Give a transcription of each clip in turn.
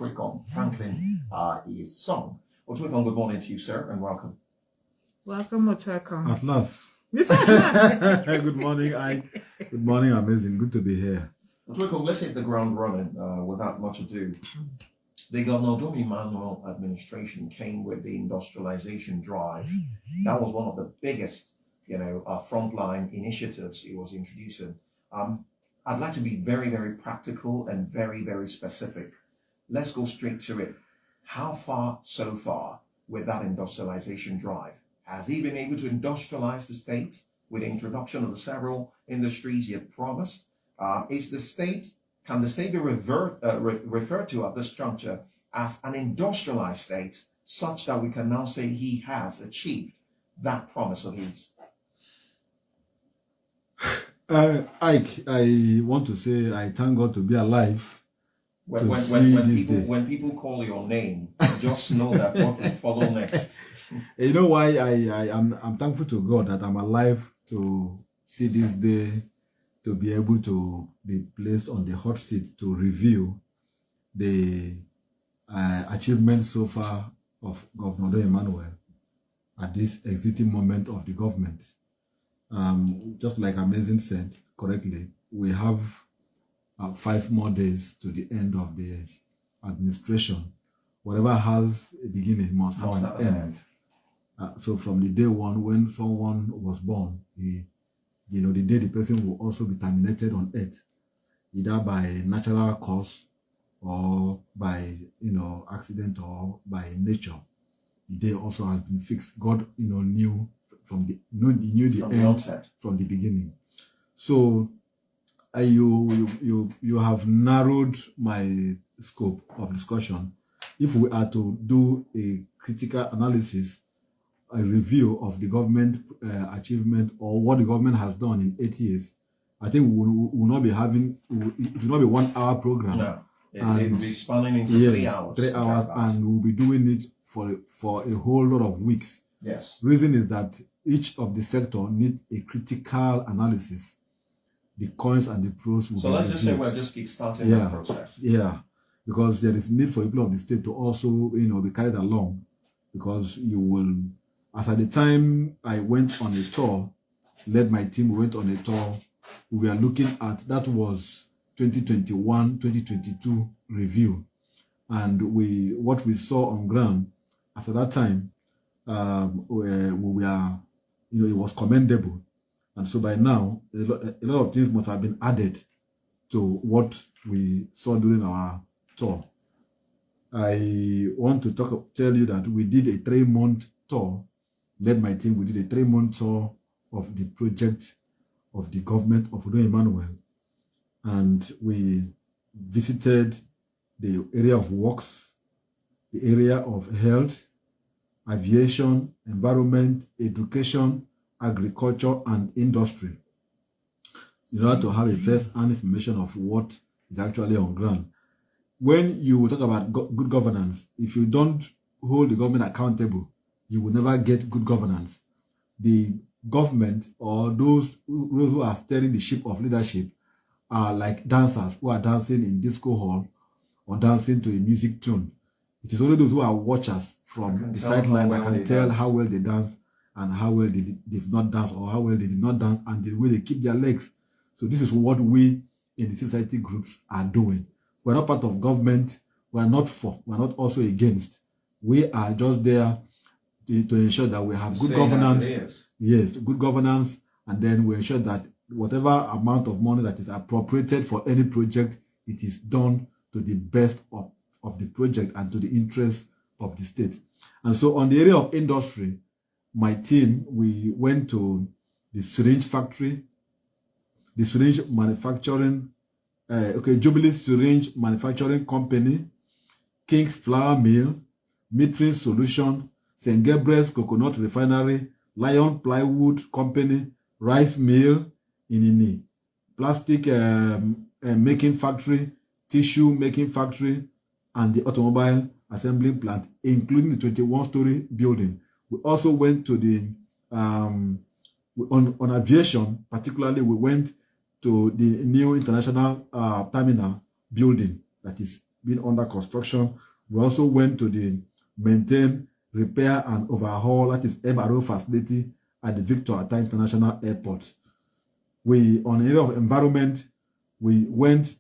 Otwekon Franklin his son. Otwekon, good morning to you, sir, and welcome. Welcome, Otwekon. At last. Good morning, Good morning, amazing. Good to be here. Otwekon, let's hit the ground running without much ado. The Gov Udom Emmanuel administration came with the industrialization drive. That was one of the biggest, frontline initiatives it was introducing. I'd like to be very, very practical and very, very specific. Let's go straight to it. How far so far with that industrialization drive? Has he been able to industrialize the state with the introduction of the several industries he had promised? Can the state be referred to at this juncture as an industrialized state, such that we can now say he has achieved that promise of his? Ike, I want to say I thank God to be alive. When people call your name, just know that what will follow next. You know why I'm thankful to God that I'm alive to see this day, to be able to be placed on the hot seat to review the achievements so far of Governor Udom Emmanuel at this exiting moment of the government. Just like Amazing said correctly, we have 5 more days to the end of the administration. Whatever has a beginning must have an end. So from the day one, when someone was born, the day the person will also be terminated on earth, either by natural cause or by accident or by nature. The day also has been fixed. God knew the end onset, from the beginning. So you have narrowed my scope of discussion. If we are to do a critical analysis, a review of the government achievement or what the government has done in 8 years, I think we will not be having, it will not be 1 hour program. No, it will be spanning into 3 hours. 3 hours, and we'll be doing it for a whole lot of weeks. Yes. Reason is that each of the sector need a critical analysis. The cons and the pros will So be let's just say reviewed. we're just kick-starting that process. Yeah, because there is need for people of the state to also, be carried along, because you will, as at the time I went on a tour, led my team, we went on a tour, we were looking at, that was 2021, 2022 review. And what we saw on ground after that time, we were, it was commendable. And so by now, a lot of things must have been added to what we saw during our tour. I want to tell you that we did a 3-month tour, led my team, we did a 3-month tour of the project of the government of Udom Emmanuel. And we visited the area of works, the area of health, aviation, environment, education, agriculture, and industry, in order to have a first-hand information of what is actually on ground. When you talk about good governance, if you don't hold the government accountable, you will never get good governance. The government or those who are steering the ship of leadership are like dancers who are dancing in disco hall or dancing to a music tune. It is only those who are watchers from the sideline that can tell how well they dance and how well they did not dance, or how well they did not dance, and the way they keep their legs. So this is what we in the society groups are doing. We're not part of government. We're not for. We're not also against. We are just there to ensure that we have good governance. Yes, good governance, and then we ensure that whatever amount of money that is appropriated for any project, it is done to the best of the project and to the interest of the state. And so on the area of industry, my team, we went to the syringe factory, the syringe manufacturing, Jubilee Syringe Manufacturing Company, King's Flour Mill, Metering Solution, St. Gabriel's Coconut Refinery, Lion Plywood Company, Rice Mill in Ini, Plastic Making Factory, Tissue Making Factory, and the Automobile Assembling Plant, including the 21-story building. We also went to the, on aviation, particularly, we went to the new international terminal building that is been under construction. We also went to the maintain, repair, and overhaul, that is MRO facility at the Victor Atta International Airport. On the area of environment, we went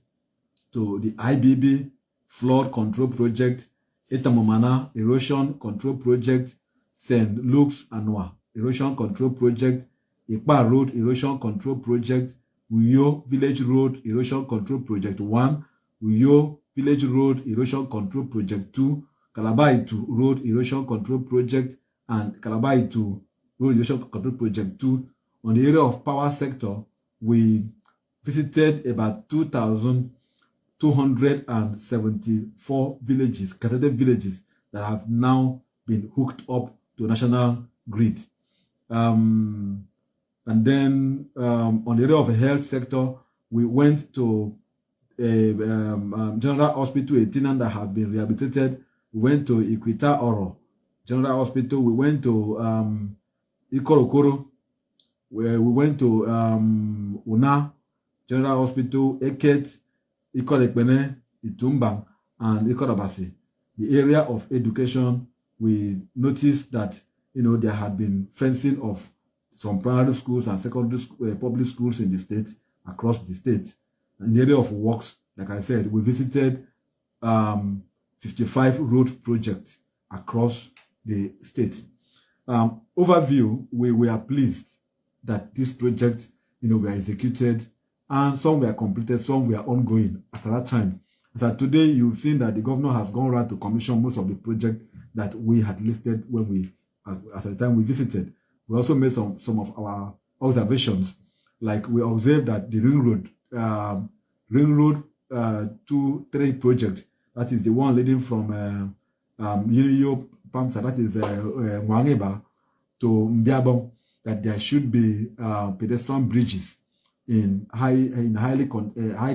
to the IBB flood control project, Etamomana erosion control project, St. Luke's Anwa erosion control project, Ipa Road erosion control project, Uyo Village Road erosion control project 1, Uyo Village Road erosion control project 2, Kalabaitu Road erosion control project, and Kalabaitu Road erosion control project 2. On the area of power sector, we visited about 2,274 villages, categorized villages that have now been hooked up to national grid. And then on the area of the health sector, we went to a General Hospital, a tenant that has been rehabilitated. We went to Equita Oro General Hospital. We went to Ikorokoro, where we went to Una General Hospital, Eket, Ikolekpene, Itumbang, and Ikorabasi. The area of education, we noticed that there had been fencing of some primary schools and secondary public schools in the state, across the state. In the area of works, like I said, we visited 55 road projects across the state. Overview, we were pleased that these projects, were executed, and some were completed, some were ongoing at that time. So today, you've seen that the governor has gone around to commission most of the projects that we had listed when at the time we visited. We also made some of our observations, like we observed that the Ring Road 2-3 project, that is the one leading from Yiniyo Pamsa, that is Mwangeba to Mbiabong, that there should be pedestrian bridges in highly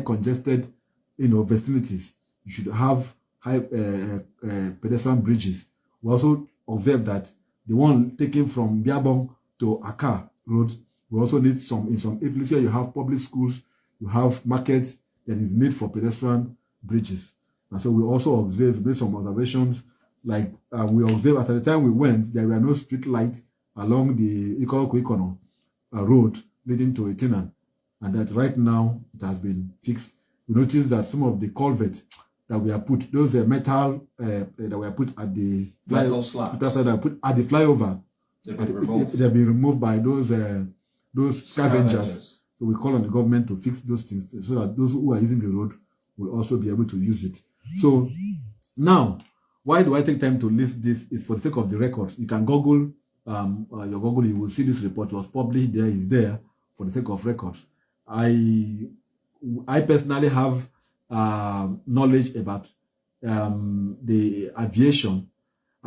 congested vicinities. You should have high pedestrian bridges. We also observed that the one taken from Biabong to Aka Road, we also need in some places where you have public schools, you have markets, there is need for pedestrian bridges. And so we also observed, made some observations, like we observed at the time we went, there were no street lights along the Ikoroku road leading to Etinan, and that right now it has been fixed. We noticed that some of the culverts that we have put, those metal that were put at the metal slabs that were put at the flyover, they've been removed by those scavengers. So we call on the government to fix those things so that those who are using the road will also be able to use it. So now, why do I take time to list this? Is for the sake of the records. You can Google your Google, you will see this report was published there, is there for the sake of records. I personally have knowledge about the aviation.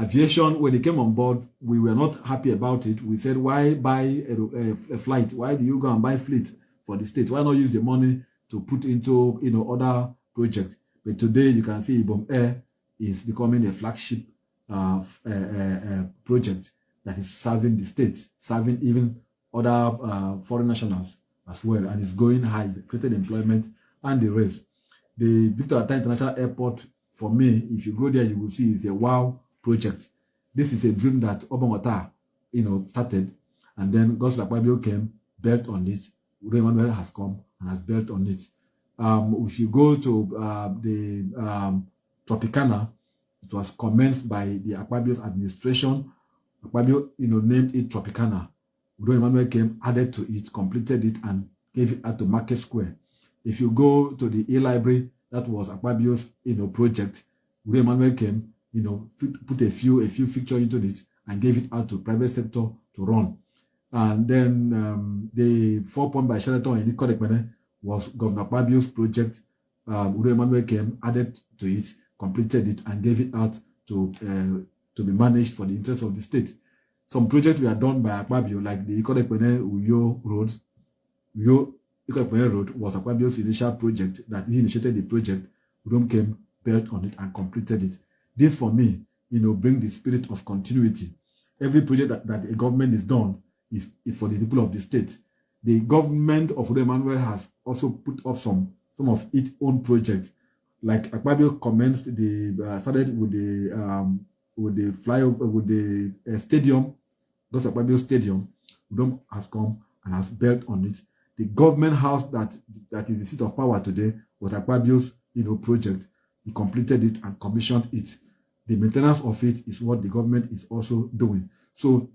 Aviation, when they came on board, we were not happy about it. We said, why buy a flight? Why do you go and buy fleet for the state? Why not use the money to put into other projects? But today you can see Ibom Air is becoming a flagship project that is serving the state, serving even other foreign nationals as well, and it's going high, created employment and the rest. The Victor Atta International Airport, for me, if you go there, you will see it's a wow project. This is a dream that Obamata, started, and then Gospel Akpabio came, built on it. Udo Emmanuel has come and has built on it. If you go to the Tropicana, it was commenced by the Akpabio's administration. Akpabio, named it Tropicana. Udo Emmanuel came, added to it, completed it, and gave it out to Market Square. If you go to the e-library, that was Akpabio's, project. Udo Emmanuel came, put a few features into it and gave it out to private sector to run. And then the 4-point by Sheraton in Ikodekmene was Governor Akpabio's project. Udo Emmanuel came, added to it, completed it, and gave it out to be managed for the interest of the state. Some projects were done by Akpabio, like the Ikodekmene Uyo Road. Uyo Ikodekmene Road was Akpabio's initial project, that he initiated the project. Udom came, built on it, and completed it. This, for me, bring the spirit of continuity. Every project that a government is done is for the people of the state. The government of Udo Emmanuel has also put up some of its own projects. like Akpabio commenced started with the flyover with the stadium, because Akpabio Stadium, Udom has come and has built on it. The government house that is the seat of power today was Akpabio's project. He completed it and commissioned it. The maintenance of it is what the government is also doing. So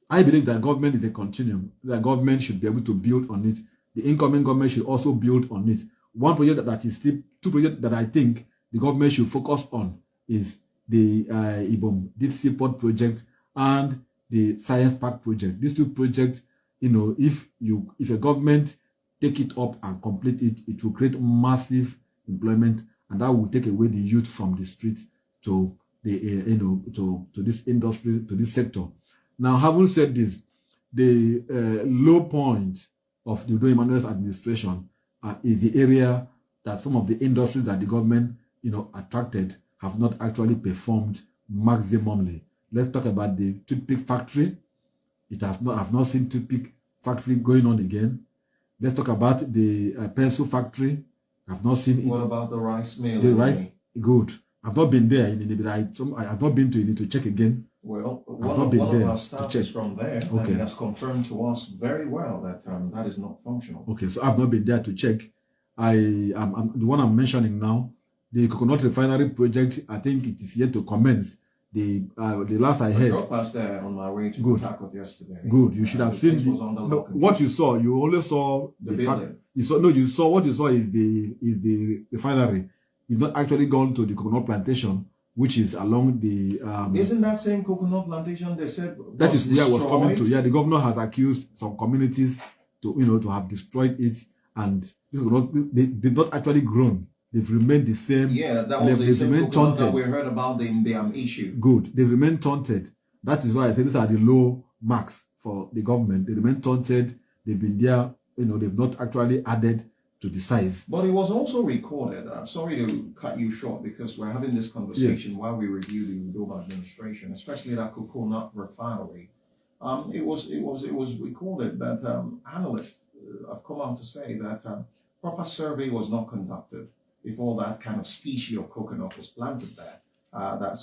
I believe that government is a continuum. That government should be able to build on it. The incoming government should also build on it. One project that is still, two projects that I think the government should focus on is the IBOM Deep Sea Port project and the Science Park project. These two projects, if a government take it up and complete it, it will create massive employment, and that will take away the youth from the streets to the to this industry, to this sector. Now, having said this, the low point of the Udo Emmanuel's administration is the area that some of the industries that the government attracted have not actually performed maximally. Let's talk about the toothpick factory. I've not seen toothpick factory going on again. Let's talk about the pencil factory. I've not seen it. What about the rice mill? The rice, good. I've not been there. I have not been to it to check again. Well, one of our staff is from there, and he has confirmed to us very well that that is not functional. Okay, so I've not been there to check. I'm the one I'm mentioning now, the coconut refinery project. I think it is yet to commence. The last I heard. I drove past there on my way to Port yesterday. Good. You should have seen what you saw. You only saw the building. You saw what you saw is the refinery. You've not actually gone to the coconut plantation, which is along the. Isn't that same coconut plantation they said that is where I was coming to? Yeah, the governor has accused some communities to have destroyed it, and they did not actually grown. They've remained the same. Yeah, that was the same coconut that we heard about the issue. Good. They've remained taunted. That is why I say these are the low marks for the government. They remain taunted. They've been there. They've not actually added to the size. But it was also recorded. I'm sorry to cut you short because we're having this conversation while we review the Udom administration, especially that coconut refinery. It was recorded that analysts have come out to say that proper survey was not conducted before that kind of species of coconut was planted there. That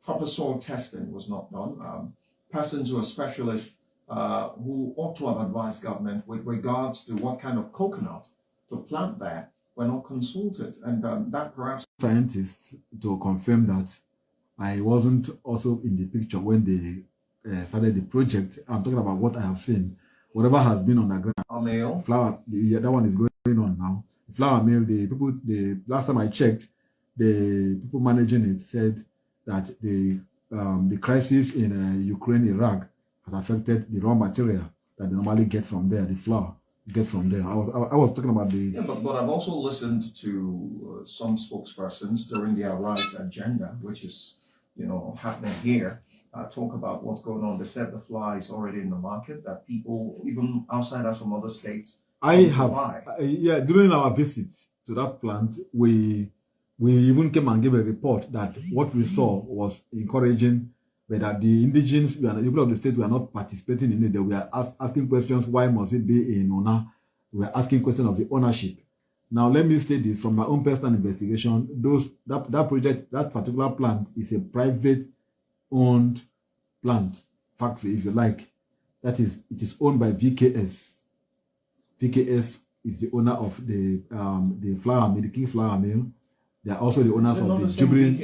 proper soil testing was not done. Persons who are specialists who ought to have advised government with regards to what kind of coconut to plant there were not consulted. And that perhaps... Scientists to confirm that I wasn't also in the picture when they started the project. I'm talking about what I have seen. Whatever has been on the ground. Flower, yeah, that one is going on now. Flour mill, the last time I checked, the people managing it said that the crisis in Ukraine, Iraq has affected the raw material that they normally get from there, the flour get from there. I was talking about the... Yeah, but I've also listened to some spokespersons during their rights agenda, which is, happening here, talk about what's going on. They said the flour is already in the market, that people, even outsiders from other states, during our visit to that plant, we even came and gave a report that what we saw was encouraging, but that the indigenous, the people of the state were not participating in it. They were asking questions, why must it be in Ona? We were asking questions of the ownership. Now, let me state this from my own personal investigation. That project, that particular plant is a private-owned plant, factory, if you like. That is, it is owned by VKS. VKS is the owner of the flour mill, the King Flour Mill. They are also the owners of the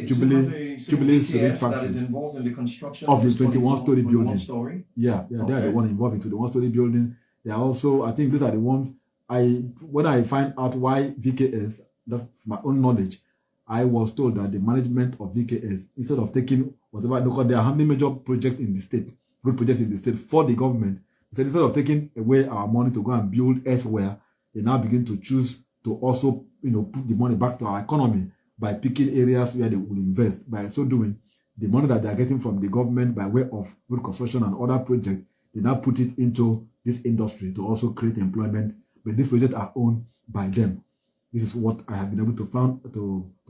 Jubilee Syringe factories of the 21-story building. Yeah, they are the one involved into the 1-story building. They are also, I think these are the ones. When I find out why VKS, that's my own knowledge, I was told that the management of VKS, instead of taking whatever, because there are how many major projects in the state, good projects in the state for the government. So instead of taking away our money to go and build elsewhere, they now begin to choose to also, put the money back to our economy by picking areas where they will invest. By so doing, the money that they are getting from the government by way of road construction and other projects, they now put it into this industry to also create employment. But these projects are owned by them. This is what I have been able to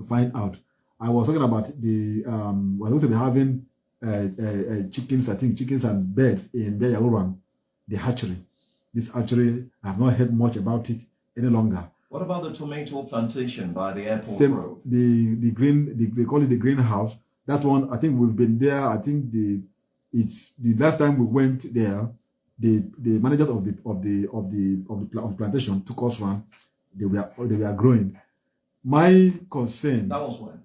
find out. I was talking about we're going to be having chickens, I think chickens and birds in Beyaluran, the hatchery. This hatchery, I have not heard much about it any longer. What about the tomato plantation by the airport Same, road? the green, they call it the greenhouse. That one, I think we've been there. I think the last time we went there, the managers of the plantation took us around. They were growing. My concern. That was when?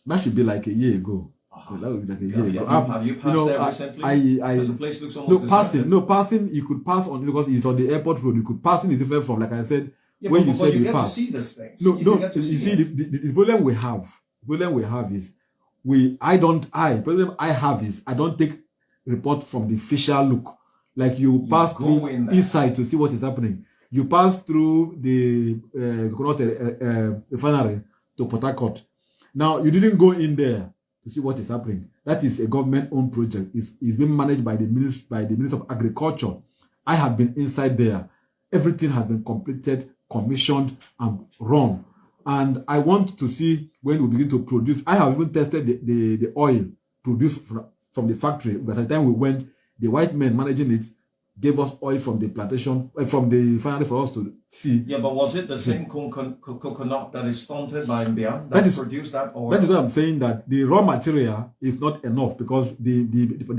That should be like a year ago. That would be like a year ago. Have you passed there recently? Because the place looks almost passing. You could pass on because it's on the airport road. You could passing is different from, like I said, yeah, when but, you said you you get pass. to see this thing. No. You see, the problem we have is I don't take report from the official look. Like you pass through inside to see what is happening. You pass through the refinery to Port Harcourt. Now you didn't go in there to see what is happening. That is a government-owned project. It's being managed by the Minister of Agriculture. I have been inside there. Everything has been completed, commissioned, and run. And I want to see when we begin to produce. I have even tested the oil produced from the factory. But at the time we went, the white men managing it gave us oil from the plantation, from the refinery for us to see. Yeah, but was it the same coconut that is stunted by Mbia that produced that oil? That is what I'm saying, that the raw material is not enough because the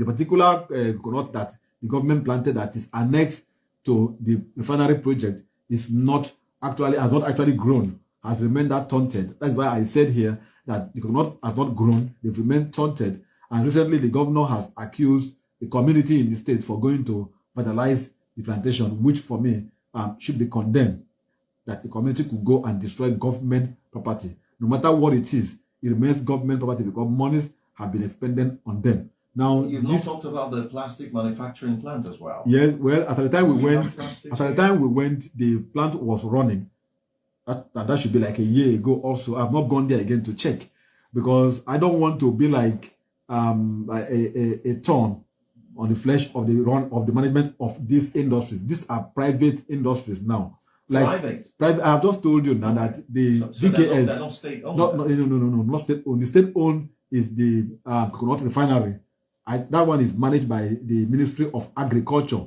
particular coconut that the government planted that is annexed to the refinery project has not actually grown, has remained that stunted. That's why I said here that the coconut has not grown, they've remained stunted. And recently the governor has accused the community in the state for going to vandalize the plantation, which for me should be condemned, that the community could go and destroy government property. No matter what it is, it remains government property because monies have been expended on them. Now, you've not talked about the plastic manufacturing plant as well. Yes, well, at the time we went, the plant was running. That should be like a year ago also. I've not gone there again to check because I don't want to be like a thorn on the flesh of the management of these industries. These are private industries now. Like private. I have just told you now that the VKS, they're not state owned. No, not state owned. The state owned is the coconut refinery. That one is managed by the Ministry of Agriculture.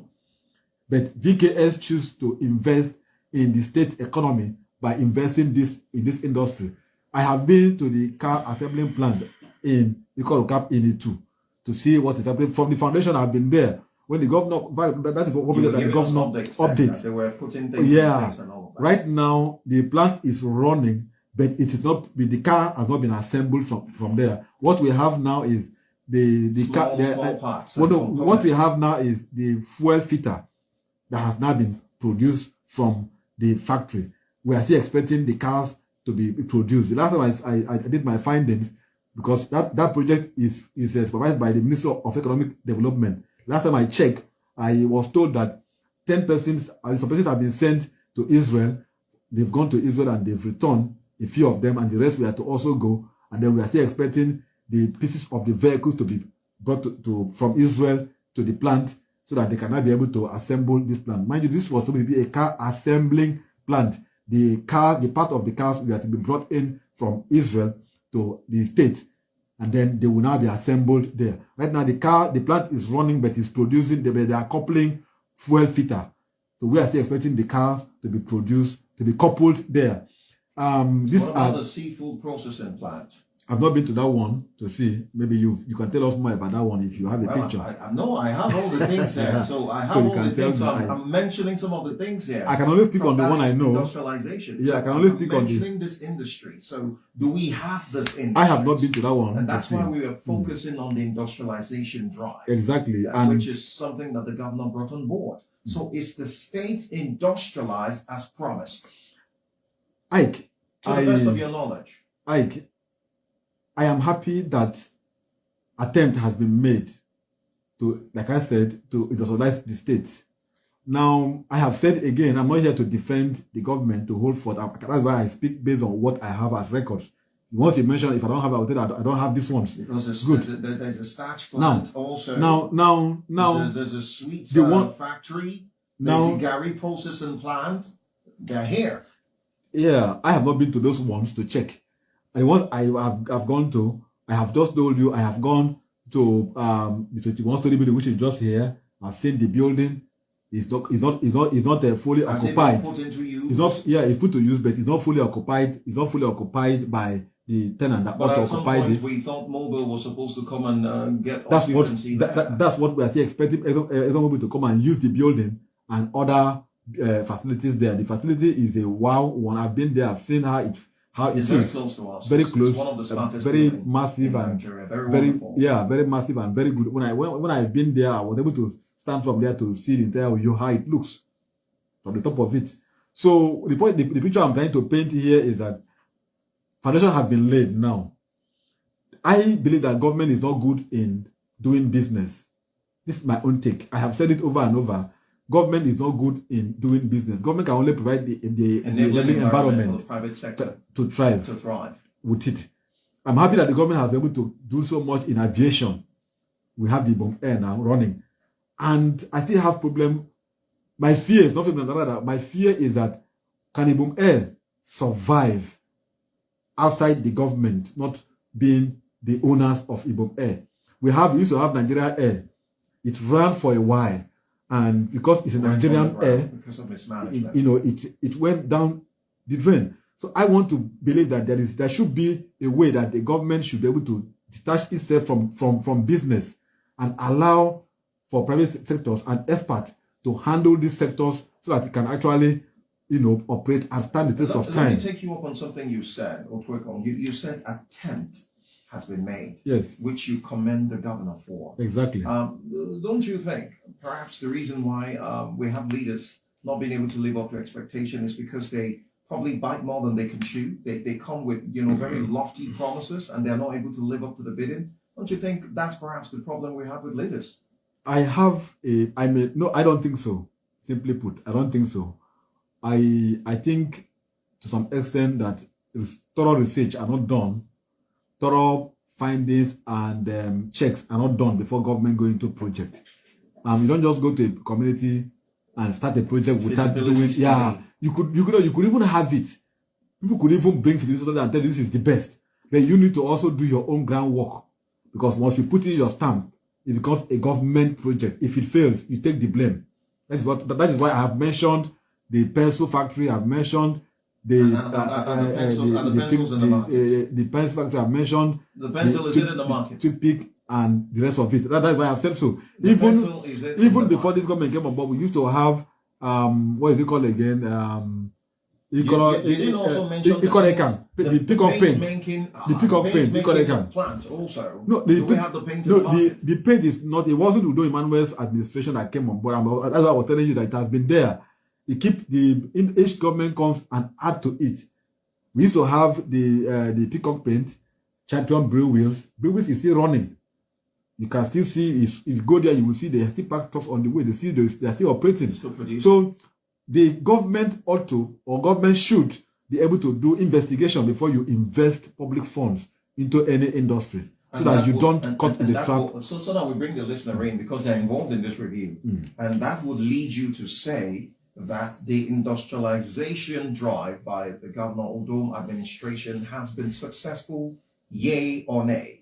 But VKS choose to invest in the state economy by investing in this industry. I have been to the car assembling plant in Ikorokap Initu to see what is happening. From the foundation, I've been there. When the governor, that is what the governor updates. They were putting things in place and all of that. Right now, the plant is running, but it is not. The car has not been assembled from there. What we have now is small parts. What we have now is the fuel filter that has now been produced from the factory. We are still expecting the cars to be produced. The last time I did my findings, because that project is supervised by the Ministry of Economic Development. Last time I checked, I was told that 10 persons have been sent to Israel. They've gone to Israel and they've returned, a few of them, and the rest were to also go. And then we are still expecting the pieces of the vehicles to be brought from Israel to the plant so that they can now be able to assemble this plant. Mind you, this was supposed to be a car assembling plant. The part of the cars were to be brought in from Israel to the state, and then they will now be assembled there. Right now, the plant is running, but it's producing. They are coupling fuel filter. So we are still expecting the cars to be produced, to be coupled there. What about the seafood processing plant? I've not been to that one to see. Maybe you can tell us more about that one if you have a picture. I have all the things there. So I have all the things. So I'm mentioning some of the things here. I can only speak on the one I know. Industrialization. Yeah, I can only speak on mentioning this industry. So do we have this industry? I have not been to that one. And that's why we are focusing on the industrialization drive. Exactly. Which is something that the governor brought on board. So is the state industrialized as promised? Ike, to the best of your knowledge. Ike, I am happy that attempt has been made to, like I said, to industrialize the state. Now, I have said again, I'm not here to defend the government to hold for that. That's why I speak based on what I have as records. Once you mention, if I don't have, I'll tell you I don't have these ones. Because there's a starch plant also. There's a sweet factory. There's a Gary processing plant. They're here. Yeah, I have not been to those ones to check. And what I've gone to, I have just told you, I have gone to the 21 story building, which is just here. I've seen the building. It's not fully occupied. Has it been put into use? use. It's not, yeah, it's put to use, but it's not fully occupied. It's not fully occupied by the tenant that But ought to at some occupy point, it. we thought Mobile was supposed to come and get That's what occupancy there. that's what we are still expecting everyone to come and use the building and other facilities there. The facility is a wow one. I've been there. I've seen how it It's very close to us. Very It's close, one of the smartest very buildings massive in and Nigeria. Very very wonderful. yeah, very massive and very good. When I've been there, I was able to stand from there to see the entire view how it looks from the top of it. So the picture I'm trying to paint here is that foundations have been laid now. I believe that government is not good in doing business. This is my own take. I have said it over and over. Government is not good in doing business. Government can only provide the enabling environment for the private sector to thrive with it. I'm happy that the government has been able to do so much in aviation. We have the Bomb Air now running. And I still have problem. My fear is nothing that. My fear is that can the Bomb Air survive outside the government not being the owners of Ibom Air? We used to have Nigeria Air. It ran for a while, and because it's a Nigerian Air, because of mismanagement, it went down the drain. So I want to believe that there should be a way that the government should be able to detach itself from business and allow for private sectors and experts to handle these sectors so that it can actually operate and stand the test of time. Let me take you up on something you said, Otwekon. You said attempt has been made, yes, which you commend the governor for. Exactly. Don't you think perhaps the reason why we have leaders not being able to live up to expectation is because they probably bite more than they can chew? They come with very lofty promises and they're not able to live up to the bidding. Don't you think that's perhaps the problem we have with leaders? I don't think so. Simply put, I don't think so. I think to some extent that thorough research are not done, thorough findings and checks are not done before government go into project. You don't just go to a community and start a project without doing. Yeah, you could even have it. People could even bring feasibility and tell you this is the best. Then you need to also do your own groundwork, because once you put in your stamp, it becomes a government project. If it fails, you take the blame. That is why I have mentioned the pencil factory. I've mentioned the pencil factory. I've mentioned the pencil is in the market. Toothpick and the rest of it. That is why I've said so. Even before this government came on board, we used to have what is it called again? You didn't also mention the peacock paint. The peacock paint. Plant also. No, we have the paint. The paint is not. It wasn't Udo Emmanuel's administration that came on board. That's why I was telling you that it has been there. Each government comes and add to it. We used to have the peacock paint, Champion Brew Wheels. Brew Wheels is still running. You can still see, if you go there, you will see they still parked trucks on the way. They are still operating. So the government government should be able to do investigation before you invest public funds into any industry, so that you don't cut in the trap. So that we bring the listener in because they're involved in this review. And that would lead you to say that the industrialization drive by the Governor Udom administration has been successful, yay or nay?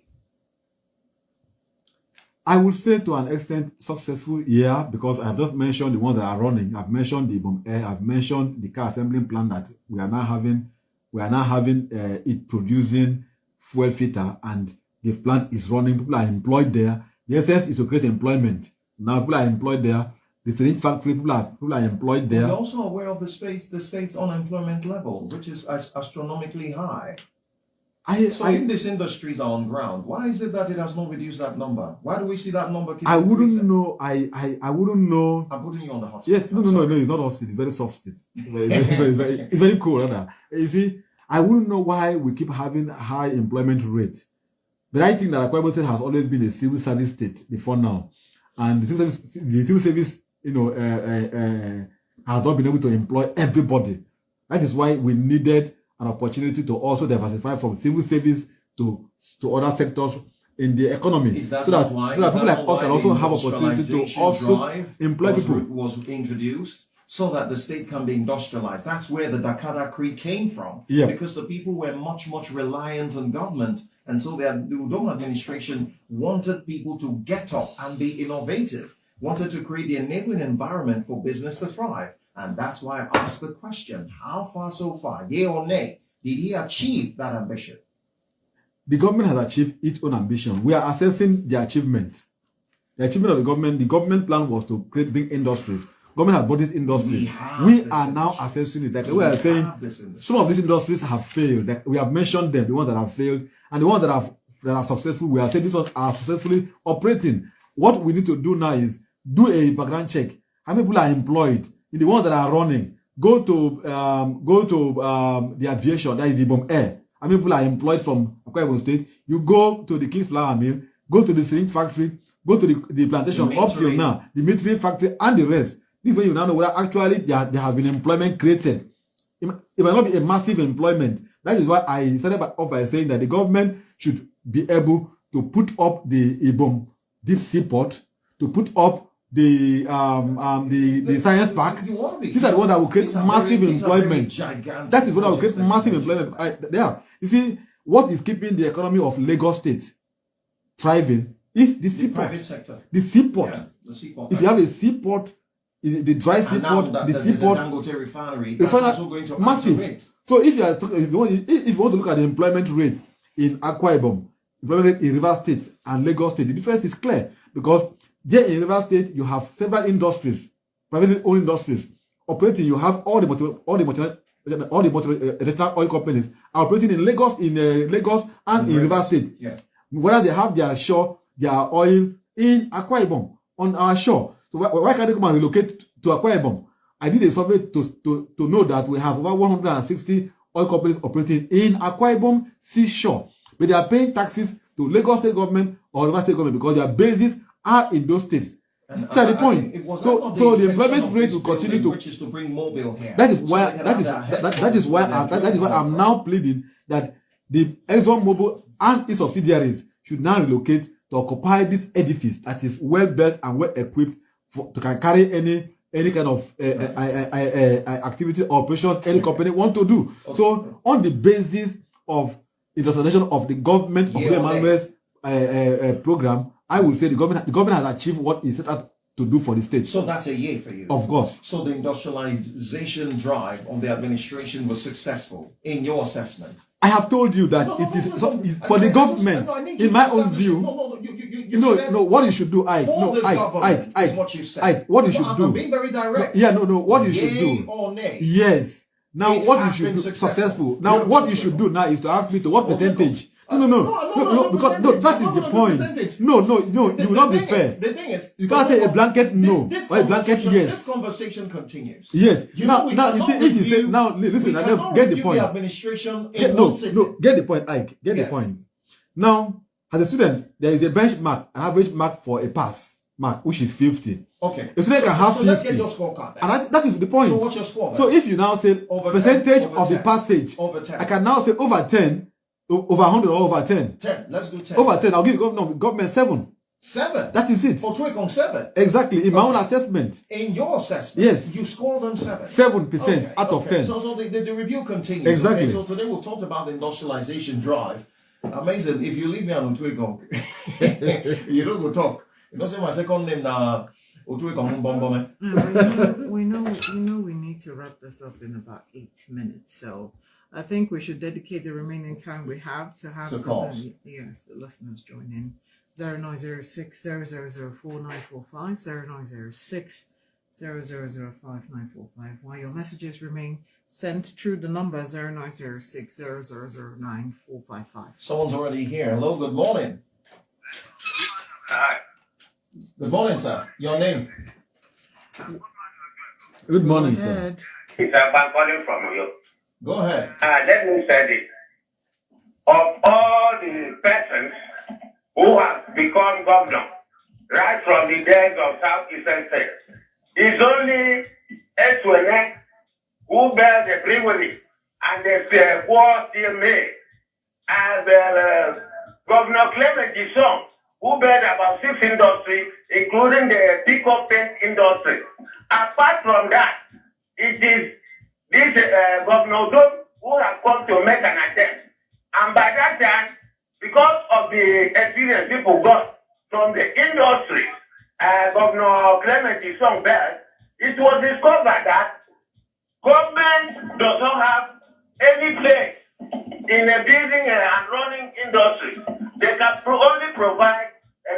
I would say to an extent successful, yeah, because I've just mentioned the ones that are running. I've mentioned the Bomb Air. I've mentioned the car assembling plant that we are now having. We are now having it producing fuel filter, and the plant is running. People are employed there. The essence is to create employment. Now people are employed there. The syringe factory, people are employed there. We're also aware of the state's unemployment level, which is astronomically high. If these industries are on ground, why is it that it has not reduced that number? Why do we see that number keep increasing? Wouldn't know. I wouldn't know. I'm putting you on the hot seat. Yes, no, it's not hot seat. It's very soft seat. It's very cool, rather. You see, I wouldn't know why we keep having high employment rate. But I think that Akwa State has always been a civil service state before now, and the civil service, has not been able to employ everybody. That is why we needed an opportunity to also diversify from civil service to other sectors in the economy, so that people like us can also have opportunity to also employ people. Was introduced so that the state can be industrialized. That's where the Dakar Creed came from, because the people were much reliant on government, and so the Udom administration wanted people to get up and be innovative, wanted to create the enabling environment for business to thrive. And that's why I asked the question, how far so far, yea or nay, did he achieve that ambition? The government has achieved its own ambition. We are assessing the achievement. The achievement of the government plan was to create big industries. Government has bought these industries. We are now assessing it. Like we are saying, some of these industries have failed. Like we have mentioned them, the ones that have failed, and the ones that are successful. We are saying these ones are successfully operating. What we need to do now is do a background check. How many people are employed in the ones that are running? Go to the aviation, that is the bomb air. How many people are employed from Akwa Ibom State? You go to the King's Flour Mill, go to the syringe factory, go to the plantation up till now, the metering factory and the rest. This way you now know whether actually there have been employment created. It might not be a massive employment. That is why I started off by saying that the government should be able to put up the Ibom deep seaport, to put up the science park. These are the ones that will create massive employment. That is what will create massive employment. There. You see, what is keeping the economy of Lagos State thriving is the seaport. Private sector. The seaport. Yeah, the seaport. If you have a seaport, the dry seaport, the seaport, Dangote refinery, that's also going to massive. So if you want to look at the employment rate in Akwa Ibom, employment rate in River State and Lagos State, the difference is clear because there in River State you have several industries, privately owned industries operating. You have all the multinational oil companies are operating in Lagos, and in River State. Yeah. Whereas they have their oil in Akwa Ibom on our shore. So why can't they come and relocate to Akwa Ibom? I did a survey to know that we have over 160 oil companies operating in Akwa Ibom seashore, but they are paying taxes to Lagos State government or River State government because their bases are in those states. That's the point. So the employment rate will continue to, which is to bring mobile here. That is why I'm now pleading that the ExxonMobil and its subsidiaries should now relocate to occupy this edifice that is well built and well equipped to carry any kind of activity or operations any company want to do. Okay. So on the basis of industrialization of the government of the Emmanuel's program, I will say the government has achieved what it set out to do for the state. So that's a yay for you. Of course. So the industrialization drive on the administration was successful in your assessment. I have told you that for the government. In my own view, what you should do, Ike. What you said. What you should do. I'm being very direct. What you should do. Or nay. Yes. Now what you should do successful. Now what you should do now is to ask me to what percentage. No, because that is the point. No, you will not be fair. The thing is, you can't say a blanket no or a blanket yes. This conversation continues. Yes. Now, you see, if you say now, listen, I don't get the point. The administration get the point, Ike. Get the point. Now, as a student, there is a benchmark, an average mark for a pass mark, which is 50. Okay. A student can have 50. Let's get your scorecard. And that is the point. So what's your score? So if you now say over percentage 10, of 10, the passage, over 10. I can now say over 10. Over 100 or over 10? 10. Let's do 10. Over 10. I'll give the government 7. 7? That is it. For Twicom 7? Exactly. In my own assessment. In your assessment? Yes. You score them 7? 7% out of 10. So the review continues. Exactly. Okay? So today we'll talk about the industrialization drive. Amazing. If you leave me on Twicom, you don't go talk. You don't say my second name now. We know we need to wrap this up in about 8 minutes. So I think we should dedicate the remaining time we have to have the listeners join in. 0906 0004 945 0906 0005 945. While your messages remain sent through the number 0906 0009 455. Someone's already here. Hello, good morning. Hi. Good morning, sir. Your name? Good morning, sir. It's I'm calling from you. Go ahead. Let me say this. Of all the persons who have become governor, right from the days of Southeastern State, it's only Eswene who bears the privilege and the war still made. As Governor Clement Gisson, who bears about 6 industries, including the pickup paint industry. Apart from that, it is this Governor Udom who has come to make an attempt. And by that time, because of the experience people got from the industry, Governor Clement Gisson bears, it was discovered that Government does not have any place in a building and running industry. They can only provide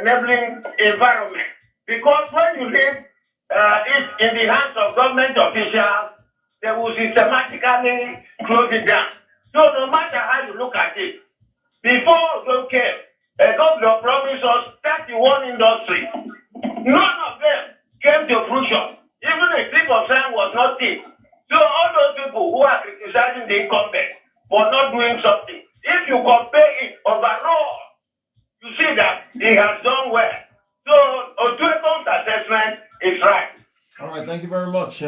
enabling environment. Because when you leave it in the hands of government officials, they will systematically close it down. So no matter how you look at it, before Udom came, a governor promised us 31 industries. None of them came to fruition. Even a clip of sand was not seen. So all those people who are criticizing the incumbent for not doing something, if you compare it overall, you see that he has done well. So Otueko's assessment is right. All right, thank you very much.